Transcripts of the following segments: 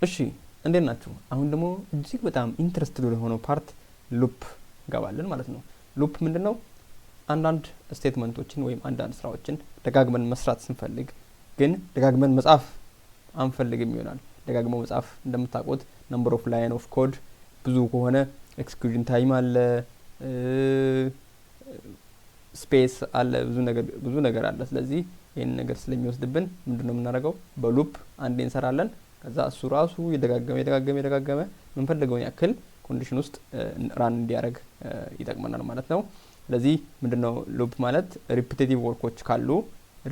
እሺ እንዴት ናችሁ? አሁን ደግሞ እጅግ በጣም ኢንትረስትድ ወደ ሆነው ፓርት ሉፕ ገባለን ማለት ነው። ሉፕ ምንድነው? አንዳንድ ስቴትመንቶችን ወይም አንዳንድ ስራዎችን ደጋግመን መስራት ስንፈልግ ግን ደጋግመን መጻፍ አንፈልግም ይሆናል። ደጋግሞ መጻፍ እንደምታውቁት ነምበር ኦፍ ላይን ኦፍ ኮድ ብዙ ከሆነ ኤክስኪዩሽን ታይም አለ፣ ስፔስ አለ፣ ብዙ ነገር አለ። ስለዚህ ይህን ነገር ስለሚወስድብን ምንድነው የምናደርገው? በሉፕ አንዴ እንሰራለን። ከዛ እሱ ራሱ የደጋገመ የምንፈልገውን ያክል ኮንዲሽን ውስጥ ራን እንዲያደርግ ይጠቅመናል ማለት ነው። ስለዚህ ምንድነው ሉፕ ማለት? ሪፒቲቲቭ ወርኮች ካሉ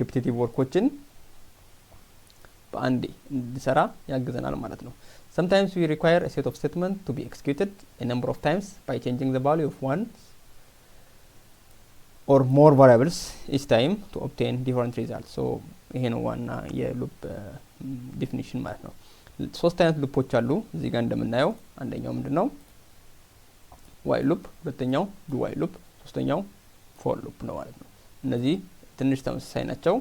ሪፒቲቲቭ ወርኮችን በአንዴ እንዲሰራ ያግዘናል ማለት ነው። sometimes we require a set of statements to be executed a number of times by changing the value of one or more variables each time to obtain different results. so ይሄ ነው ዋና የሉፕ ዴፊኒሽን ማለት ነው። ሶስት አይነት ሉፖች አሉ እዚህ ጋር እንደምናየው። አንደኛው ምንድነው? ዋይል ሉፕ፣ ሁለተኛው ዱ ዋይል ሉፕ፣ ሶስተኛው ፎር ሉፕ ነው ማለት ነው። እነዚህ ትንሽ ተመሳሳይ ናቸው።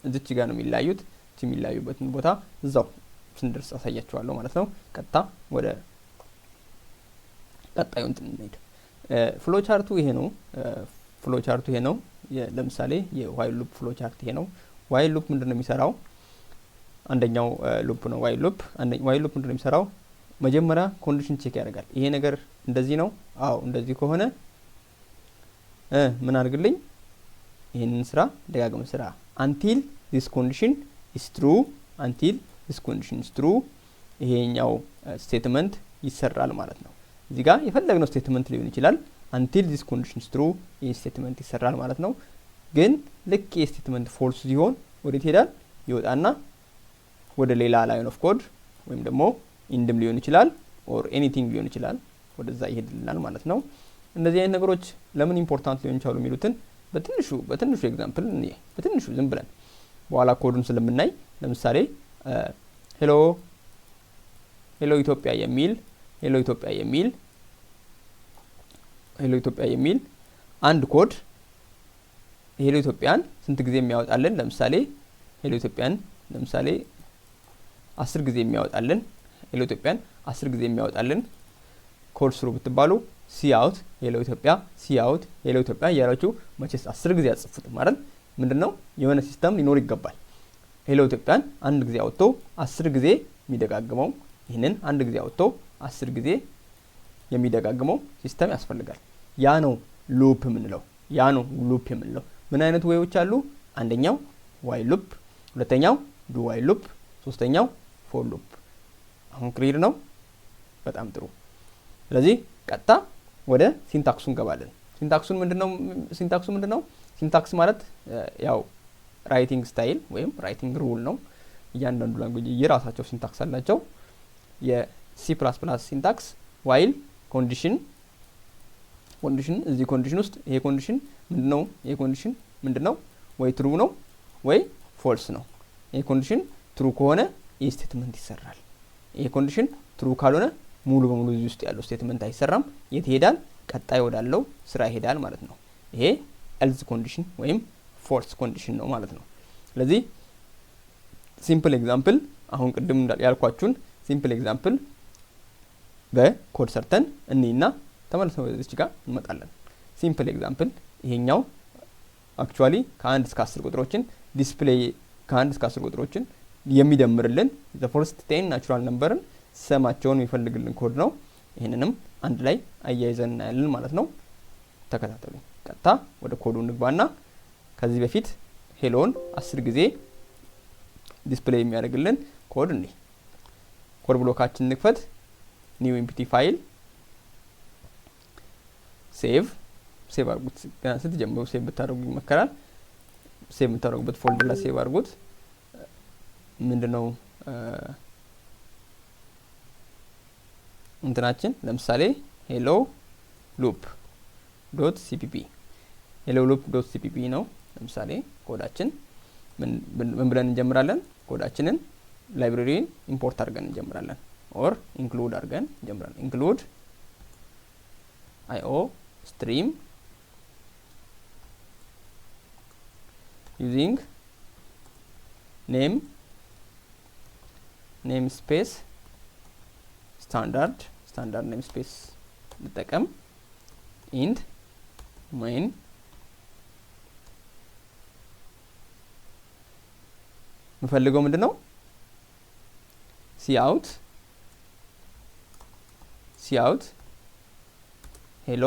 እዚች ጋር ነው የሚለያዩት። እቺ የሚለያዩበትን ቦታ እዛው ስንደርስ አሳያችኋለሁ ማለት ነው። ቀጥታ ወደ ቀጣዩ እንሄድ። ፍሎ ቻርቱ ይሄ ነው። ለምሳሌ የዋይል ሉፕ ፍሎ ቻርት ይሄ ነው። ዋይል ሉፕ ምንድነው የሚሰራው? አንደኛው ሉፕ ነው ዋይል ሉፕ። ዋይል ሉፕ ምንድነው የሚሰራው? መጀመሪያ ኮንዲሽን ቼክ ያደርጋል። ይሄ ነገር እንደዚህ ነው? አዎ እንደዚህ ከሆነ ምን አድርግልኝ? ይሄንን ስራ ደጋግመህ ስራ until this condition is true ይሄኛው ስቴትመንት ይሰራል ማለት ነው። እዚህ ጋር የፈለግነው ስቴትመንት ሊሆን ይችላል። until this condition is true ይሄ ስቴትመንት ይሰራል ማለት ነው። ግን ልክ ይሄ ስቴትመንት ፎልስ ሲሆን ወዴት ይሄዳል? ይወጣና ወደ ሌላ ላይን ኦፍ ኮድ ወይም ደግሞ ኢንድም ሊሆን ይችላል ኦር ኤኒቲንግ ሊሆን ይችላል፣ ወደዛ ይሄድልናል ማለት ነው። እነዚህ አይነት ነገሮች ለምን ኢምፖርታንት ሊሆን ይችላሉ የሚሉትን በትንሹ ኤግዛምፕል በትንሹ ዝም ብለን በኋላ ኮዱን ስለምናይ፣ ለምሳሌ ሄሎ ኢትዮጵያ የሚል አንድ ኮድ ሄሎ ኢትዮጵያን ስንት ጊዜ የሚያወጣልን? ለምሳሌ ሄሎ ኢትዮጵያን 10 ጊዜ የሚያወጣልን ኮድ ስሩ ብትባሉ ሲአውት ሄሎ ኢትዮጵያ እያላችሁ መቼስ 10 ጊዜ አጽፉት ማለት ምንድነው? የሆነ ሲስተም ሊኖር ይገባል። ሄሎ ኢትዮጵያን አንድ ጊዜ አውጥቶ 10 ጊዜ የሚደጋግመው፣ ይህንን አንድ ጊዜ አውጥቶ 10 ጊዜ የሚደጋግመው ሲስተም ያስፈልጋል። ያ ነው ሉፕ የምንለው። ምን አይነት ዌዮች አሉ? አንደኛው ዋይል ሉፕ፣ ሁለተኛው ዱ ዋይል ሉፕ፣ ሶስተኛው ፎር ሉፕ። አሁን ክሊር ነው? በጣም ጥሩ። ስለዚህ ቀጥታ ወደ ሲንታክሱ እንገባለን። ሲንታክሱ ምንድነው? ሲንታክስ ማለት ያው ራይቲንግ ስታይል ወይም ራይቲንግ ሩል ነው። እያንዳንዱ ላንጉዌጅ የራሳቸው ሲንታክስ አላቸው። የሲ++ ሲንታክስ ዋይል ኮንዲሽን እዚህ ኮንዲሽን ውስጥ ይሄ ኮንዲሽን ምንድነው? ወይ ትሩ ነው ወይ ፎልስ ነው። ይሄ ኮንዲሽን ትሩ ከሆነ ይህ ስቴትመንት ይሰራል። ይሄ ኮንዲሽን ትሩ ካልሆነ ሙሉ በሙሉ እዚህ ውስጥ ያለው ስቴትመንት አይሰራም። የት ይሄዳል? ቀጣይ ወዳለው ስራ ይሄዳል ማለት ነው። ይሄ ኤልዝ ኮንዲሽን ወይም ፎልስ ኮንዲሽን ነው ማለት ነው። ስለዚህ ሲምፕል ኤግዛምፕል አሁን ቅድም ያልኳችሁን ሲምፕል ኤግዛምፕል በኮድ ሰርተን እንይና ተመልሰን ወደዚህ ጋር እንመጣለን። ሲምፕል ኤግዛምፕል ይሄኛው አክቹአሊ ከ1 እስከ 10 ቁጥሮችን ዲስፕሌይ ከ1 እስከ 10 ቁጥሮችን የሚደምርልን ዘ ፈርስት 10 ናቹራል ነምበርን ሰማቸውን የሚፈልግልን ኮድ ነው። ይሄንንም አንድ ላይ አያይዘን እናያለን ማለት ነው። ተከታተሉ። ቀጥታ ወደ ኮዱ እንግባና ከዚህ በፊት ሄሎን 10 ጊዜ ዲስፕሌይ የሚያደርግልን ኮድ እንዴ ኮድ ብሎካችን እንክፈት። ኒው ኤምፕቲ ፋይል ሴቭ አድርጉት። ስትጀምሩ ሴቭ ብታደርጉ ይመከራል። ሴቭ የምታደርጉበት ፎልደር ላይ ሴቭ አድርጉት። ምንድነው እንትናችን ለምሳሌ ሄሎ ሉፕ ዶት ሲፒፒ ነው። ለምሳሌ ኮዳችን ምን ብለን እንጀምራለን? ኮዳችንን ላይብረሪን ኢምፖርት አድርገን እንጀምራለን ኦር ኢንክሉድ አድርገን እንጀምራለን። ኢንክሉድ IO stream using name ኔም ስፔስ ስታንዳርድ ኔም ስፔስ ልጠቀም ኢንድ main ምፈልገው ምንድነው cout ሄሎ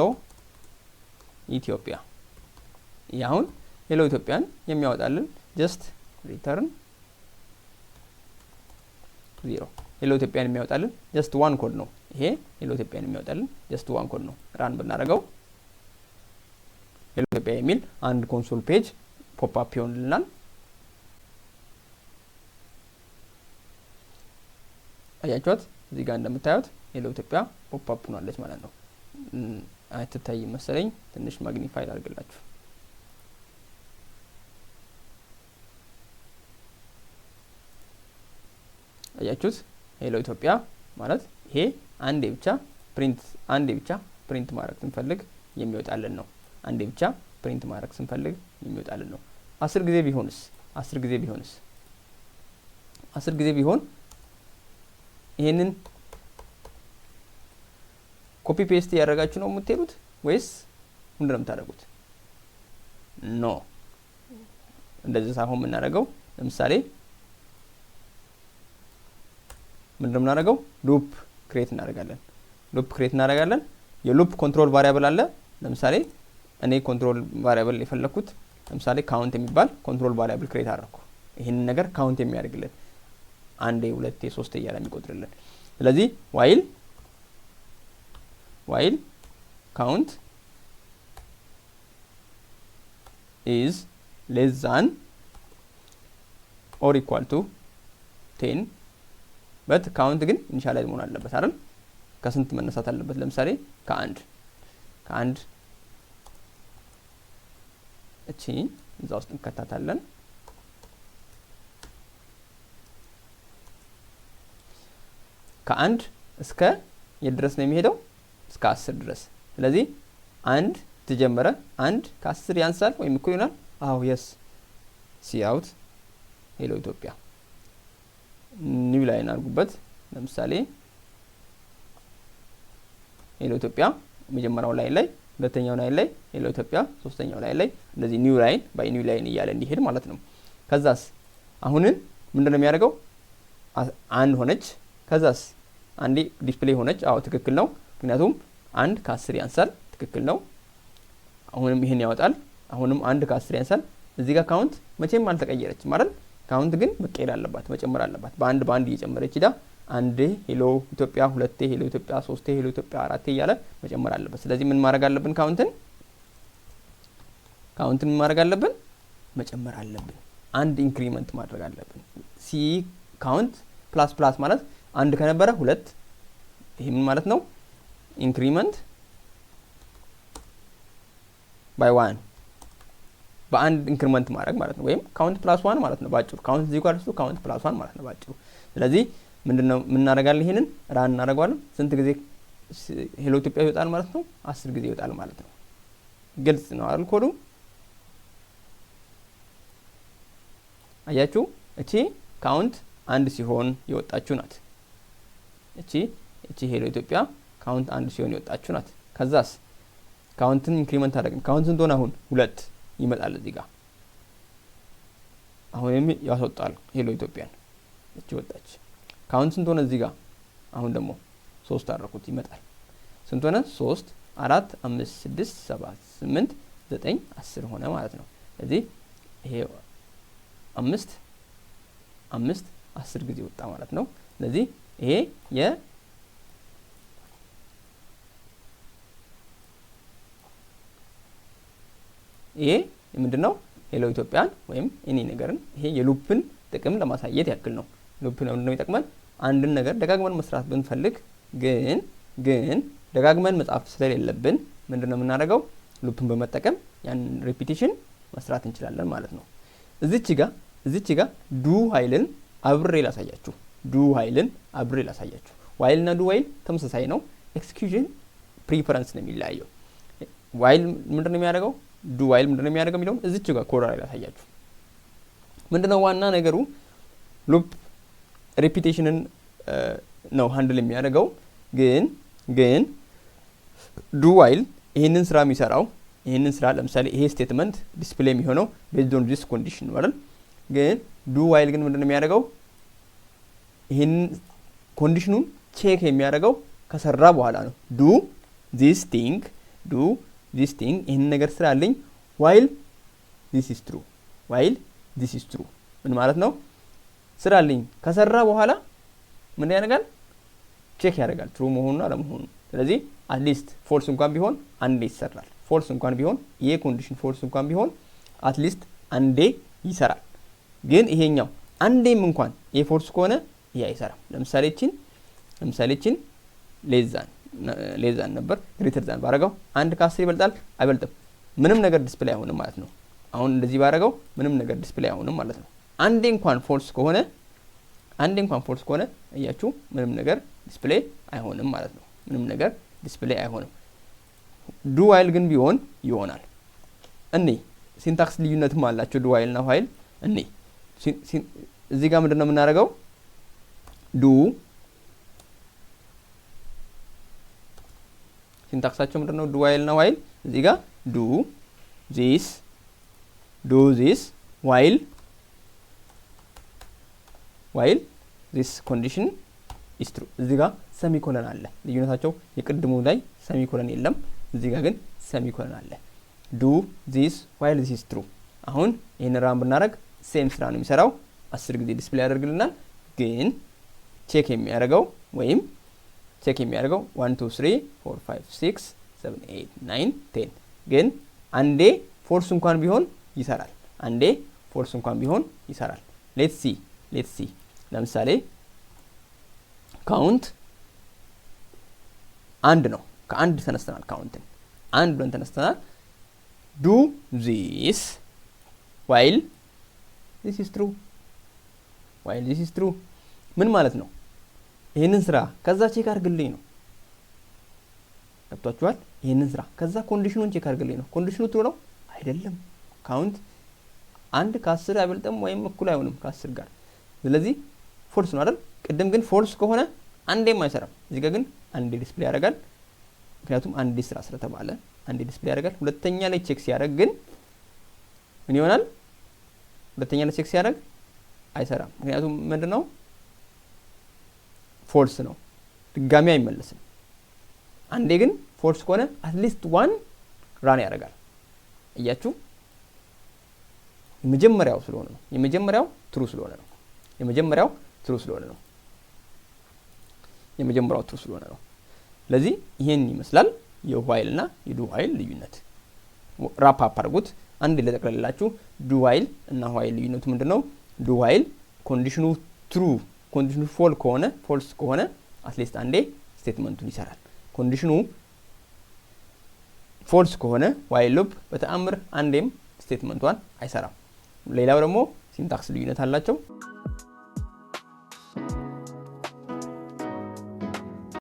ኢትዮጵያ ያሁን ሄሎ ኢትዮጵያን የሚያወጣልን ጀስት ሪተርን 0 ሄሎ ኢትዮጵያን የሚያወጣልን ጀስት ዋን ኮድ ነው። ይሄ ሄሎ ኢትዮጵያን የሚያወጣልን ጀስት ዋን ኮድ ነው። ራን ብናደርገው ሄሎ ኢትዮጵያ የሚል አንድ ኮንሶል ፔጅ ፖፕ አፕ ይሆንልናል። አያችሁት? እዚህ ጋር እንደምታዩት ሄሎ ኢትዮጵያ ፖፕ አፕ ሆናለች ማለት ነው። አይተታይ መሰለኝ ትንሽ ማግኒፋይ አድርግላችሁ። አያችሁት? ሄሎ ኢትዮጵያ ማለት ይሄ አንዴ ብቻ ፕሪንት ማድረግ ስንፈልግ የሚወጣልን ነው። አንዴ ብቻ ፕሪንት ማድረግ ስንፈልግ የሚወጣልን ነው። 10 ጊዜ ቢሆንስ 10 ጊዜ ቢሆን ይሄንን ኮፒ ፔስት ያደርጋችሁ ነው የምትሄዱት ወይስ ምንድነው የምታደርጉት? ኖ እንደዚህ ሳይሆን የምናደርገው ለምሳሌ ምንድነው የምናደርገው? ሉፕ ክሬት እናደርጋለን። የሉፕ ኮንትሮል ቫሪያብል አለ። ለምሳሌ እኔ ኮንትሮል ቫሪያብል የፈለኩት ለምሳሌ ካውንት የሚባል ኮንትሮል ቫሪያብል ክሬት አደረኩ። ይሄንን ነገር ካውንት የሚያደርግልን አንዴ ሁለቴ ሶስቴ እያለ የሚቆጥርልን። ስለዚህ while count is less than or equal to 10 but count ግን ኢኒሻላይዝ መሆን አለበት አይደል? ከስንት መነሳት አለበት? ለምሳሌ ከአንድ እቺ እዛ ውስጥ እንከታታለን። ከአንድ እስከ የድረስ ነው የሚሄደው እስከ 10 ድረስ። ስለዚህ አንድ ተጀመረ። አንድ ከ10 ያንሳል ወይም እኩል ይሆናል? አዎ yes cout ሄሎ ኢትዮጵያ ኒው ላይን አድርጉበት። ለምሳሌ ሄሎ ኢትዮጵያ መጀመሪያው ላይን ላይ፣ ሁለተኛው ላይን ላይ ሄሎ ኢትዮጵያ፣ ሶስተኛው ላይን ላይ እንደዚህ ኒው ላይን ባይ ኒው ላይን እያለ እንዲሄድ ማለት ነው። ከዛስ አሁንን ምንድነው የሚያደርገው? አንድ ሆነች። ከዛስ አንዴ ዲስፕሌይ ሆነች። አዎ ትክክል ነው፣ ምክንያቱም አንድ ከ10 ያንሳል። ትክክል ነው። አሁንም ይሄን ያወጣል። አሁንም አንድ ከ10 ያንሳል። እዚህ ጋር ካውንት መቼም አልተቀየረችም ማለት ካውንት ግን መቀየር አለባት፣ መጨመር አለባት። በአንድ እየጨመረች ሄዳ አንዴ ሄሎ ኢትዮጵያ፣ ሁለቴ ሄሎ ኢትዮጵያ፣ ሶስቴ ሄሎ ኢትዮጵያ፣ አራቴ እያለ መጨመር አለበት። ስለዚህ ምን ማድረግ አለብን? ካውንትን ማድረግ አለብን፣ መጨመር አለብን። አንድ ኢንክሪመንት ማድረግ አለብን። ሲ ካውንት ፕላስ ፕላስ ማለት አንድ ከነበረ ሁለት። ይሄ ምን ማለት ነው? ኢንክሪመንት ባይ 1 በአንድ ኢንክሪመንት ማድረግ ማለት ነው። ወይም ካውንት ፕላስ 1 ማለት ነው ባጭሩ። ካውንት እዚህ ጋር ነው ካውንት ፕላስ 1 ማለት ነው ባጭሩ። ስለዚህ ምንድነው ምን እናደርጋለን? ይሄንን ራን እናደርጋለን። ስንት ጊዜ ሄሎ ኢትዮጵያ ይወጣል ማለት ነው? 10 ጊዜ ይወጣል ማለት ነው። ግልጽ ነው አይደል? ኮዱ አያችሁ? እቺ ካውንት አንድ ሲሆን የወጣችሁ ናት። እቺ ሄሎ ኢትዮጵያ ካውንት አንድ ሲሆን የወጣችሁ ናት። ከዛስ ካውንትን ኢንክሪመንት አደረግን። ካውንት ስንት ሆነ? አሁን 2 ይመጣል እዚህ ጋር። አሁንም ያስወጣል ሄሎ ኢትዮጵያን። እቺ ወጣች። ካውንት ስንት ሆነ እዚህ ጋር? አሁን ደግሞ 3 አደረኩት ይመጣል። ስንት ሆነ? 3 4 5 6 7 8 9 10 ሆነ ማለት ነው። ስለዚህ ይሄ 5 10 ጊዜ ወጣ ማለት ነው። ስለዚህ ይሄ ምንድነው? ሄሎ ኢትዮጵያን ወይም እኔ ነገርን ይሄ የሉፕን ጥቅም ለማሳየት ያክል ነው። ሉፕ ነው የሚጠቅመን አንድን ነገር ደጋግመን መስራት ብንፈልግ ግን ደጋግመን መጻፍ ስለሌለብን ምንድነው የምናደርገው? ሉፕን በመጠቀም ያን ሪፒቲሽን መስራት እንችላለን ማለት ነው። እዚች ጋር ዱ ኃይልን አብሬ ላሳያችሁ። ዋይል እና ዱ ዋይል ተመሳሳይ ነው። ኤክስኪዩሽን ፕሪፈረንስ ነው የሚለያየው። ዋይል ምንድነው የሚያደርገው? ዱ ዋይል ምንድነው የሚያደርገው የሚለው እዚች ጋር ኮድ ላይ ላሳያችሁ። ምንድነው ዋና ነገሩ? ሉፕ ሪፒቴሽንን ነው ሃንድል የሚያደርገው። ግን ዱ ዋይል ይሄንን ስራ የሚሰራው ይሄንን ስራ ለምሳሌ ይሄ ስቴትመንት ዲስፕሌይ የሚሆነው ቤዝድ ኦን ዚስ ኮንዲሽን ነው አይደል? ግን ዱ ዋይል ግን ምንድነው የሚያደርገው? ይሄን ኮንዲሽኑን ቼክ የሚያደርገው ከሰራ በኋላ ነው። ዱ ዚስ ቲንግ ይሄን ነገር ስራልኝ while this is true ምን ማለት ነው? ስራልኝ ከሰራ በኋላ ምን ያደርጋል? ቼክ ያደርጋል ትሩ መሆኑን አለመሆኑን። ስለዚህ አትሊስት ፎልስ እንኳን ቢሆን አንዴ ይሰራል። ፎልስ እንኳን ቢሆን ይሄ ኮንዲሽን ፎልስ እንኳን ቢሆን አትሊስት አንዴ ይሰራል። ግን ይሄኛው አንዴም እንኳን ይሄ ፎልስ ከሆነ ይሄ አይሰራም። ለምሳሌ እቺን ሌዛን ነበር ግሬተር ዛን ባረጋው አንድ ከ10 ይበልጣል አይበልጥም? ምንም ነገር ዲስፕሌይ አይሆንም ማለት ነው። አሁን እንደዚህ ባረጋው ምንም ነገር ዲስፕሌይ አይሆንም ማለት ነው። አንዴ እንኳን ፎልስ ከሆነ እያችሁ ምንም ነገር ዲስፕሌይ አይሆንም ማለት ነው። ምንም ነገር ዲስፕሌይ አይሆንም። ዱ ዋይል ግን ቢሆን ይሆናል። ሲንታክስ ልዩነትም አላቸው ዱ ዋይል እና ዋይል። እዚህ ጋር ምንድነው የምናደርገው? ሲንታክሳቸው ምንድነው? ዱ ዋይል እና ዋይል። እዚህ ጋር ዱ ዚስ ዋይል ዚስ ኮንዲሽን ኢዝ ትሩ። እዚህ ጋር ሰሚኮለን አለ። ልዩነታቸው የቅድሙ ላይ ሰሚኮለን የለም፣ እዚህ ጋር ግን ሰሚኮለን አለ። ዱ ዚስ ዋይል ዚስ ኢዝ ትሩ። አሁን ይሄን ራን ብናደርግ ሴም ስራ ነው የሚሰራው። 10 ጊዜ ዲስፕሌይ ያደርግልናል። ግን ቼክ የሚያደርገው 1 2 3 4 5 6 7 8 9 10 ግን አንዴ ፎልስ እንኳን ቢሆን ይሰራል። ሌትስ ሲ ለምሳሌ ካውንት አንድ ነው። ከአንድ ተነስተናል። ካውንትን አንድ ብለን ተነስተናል። ዱ ዚስ ዋይል ዚስ ኢዝ ትሩ ምን ማለት ነው? ይሄንን ስራ ከዛ ቼክ አድርግልኝ ነው። ገብቷችኋል? ይሄንን ስራ ከዛ ኮንዲሽኑን ቼክ አድርግልኝ ነው። ኮንዲሽኑ ትሩ ነው አይደለም? ካውንት አንድ ከ10 አይበልጥም ወይም እኩል አይሆንም ከ10 ጋር። ስለዚህ ፎልስ ነው አይደል? ቅድም ግን ፎልስ ከሆነ አንዴም አይሰራም። እዚህ ጋር ግን አንዴ ዲስፕሌይ ያደርጋል። ምክንያቱም አንዴ ስራ ስለተባለ አንዴ ዲስፕሌይ ያደርጋል። ሁለተኛ ላይ ቼክ ሲያደርግ ግን ምን ይሆናል? ሁለተኛ ላይ ቼክ ሲያደርግ አይሰራም። ምክንያቱም ምንድነው? ፎልስ ነው። ድጋሚ አይመለስም። አንዴ ግን ፎልስ ከሆነ አትሊስት ዋን ራን ያደርጋል። እያችሁ የመጀመሪያው ትሩ ስለሆነ ነው። ስለዚህ ይሄን ይመስላል የዋይል እና የዱ ዋይል ልዩነት። ራፕ አፕ አድርጉት። አንድ ለጠቅላላችሁ ዱ ዋይል እና ዋይል ልዩነቱ ምንድነው? ዱ ዋይል ኮንዲሽኑ ፎልስ ከሆነ አትሊስት አንዴ ስቴትመንቱን ይሰራል። ኮንዲሽኑ ፎልስ ከሆነ ዋይል ሉፕ በተአምር አንዴም ስቴትመንቷን አይሰራም። ሌላው ደግሞ ሲንታክስ ልዩነት አላቸው።